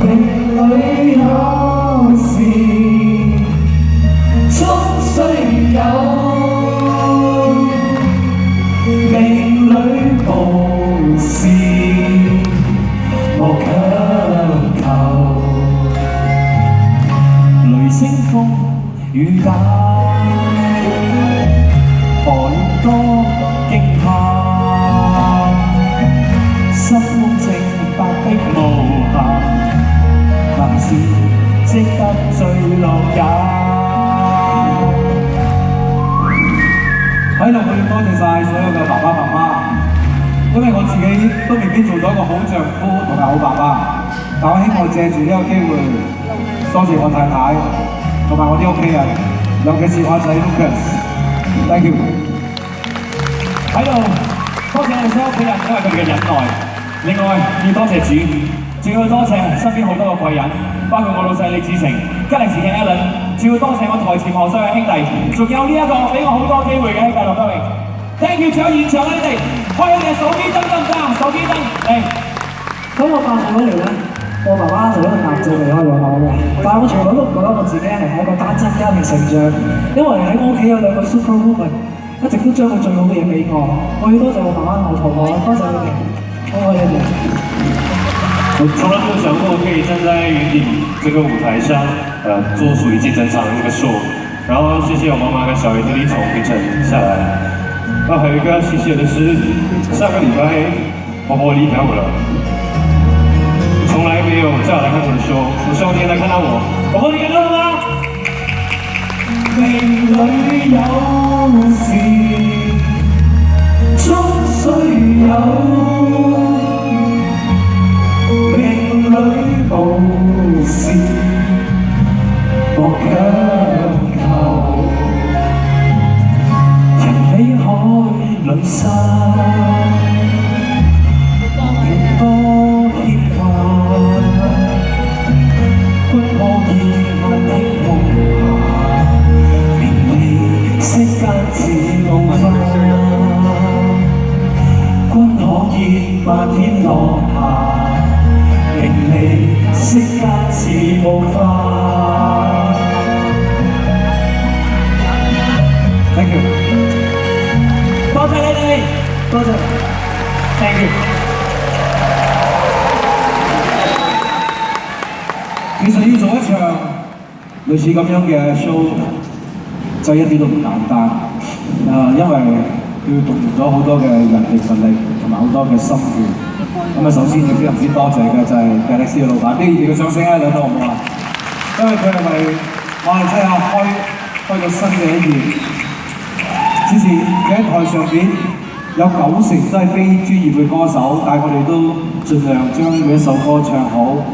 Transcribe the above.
命裏有時終須有，命裏無事莫強求。雷聲風雨打，何多驚怕？心中正白的無限，行事值得最落也。喺度我要多謝晒所有嘅爸爸媽媽，因為我自己都未必做到一個好丈夫同埋好爸爸，但我希望借住呢個機會，多謝我太太同埋我啲屋企人，尤其是我仔 Lucas。Thank you。喺度多謝我哋所有屋企人，因為佢哋嘅忍耐。另外要多謝主，仲要多謝身邊好多個貴人，包括我老細李子成、吉力士嘅 Alan， 仲要多謝我台前旁所有兄弟，仲有呢一個俾我好多機會嘅繼續多謝。Thank you，仲有現場咧，你哋開你哋手機燈得唔得啊？手機燈嚟。咁我8歲嗰年咧，我爸爸就一個癌症離開咗我嘅，但係我從來都唔覺得我自己係喺一個單親家庭成長，因為喺我屋企有兩個 super woman， 一直都將佢最好嘅嘢俾我。我要多謝我媽媽同我，多謝你哋，我愛你哋。我從來沒有想過可以站在雲頂這個舞台上，做屬於競爭場的那個 show。然後謝謝我媽媽跟小姨特地從凌晨下來。然後還有一個要謝謝的是，上個禮拜婆婆離開我了，從來沒有叫我來看我的 show。我希望今天來看到我，婆婆你感動了嗎？命裏有時終須有。命裏無事莫強求，人比海裏深，緣多牽掛，君可以萬天空下，明媚世間似夢幻，君可以萬天落下。明媚色間似霧化。Thank you， 多謝你哋，多謝 ，Thank you。其實要做一場類似咁樣嘅 show， 就一啲都唔簡單。因為要動用咗好多嘅人力物力同埋好多嘅心血。咁啊，首先要非常之多謝嘅就係吉力士嘅老闆，俾你哋嘅掌聲啊，兩位好唔好啊？因為佢係為馬來西亞開咗新嘅一頁。之前佢喺台上邊有90%都係非專業嘅歌手，但係我哋都盡量將每一首歌唱好。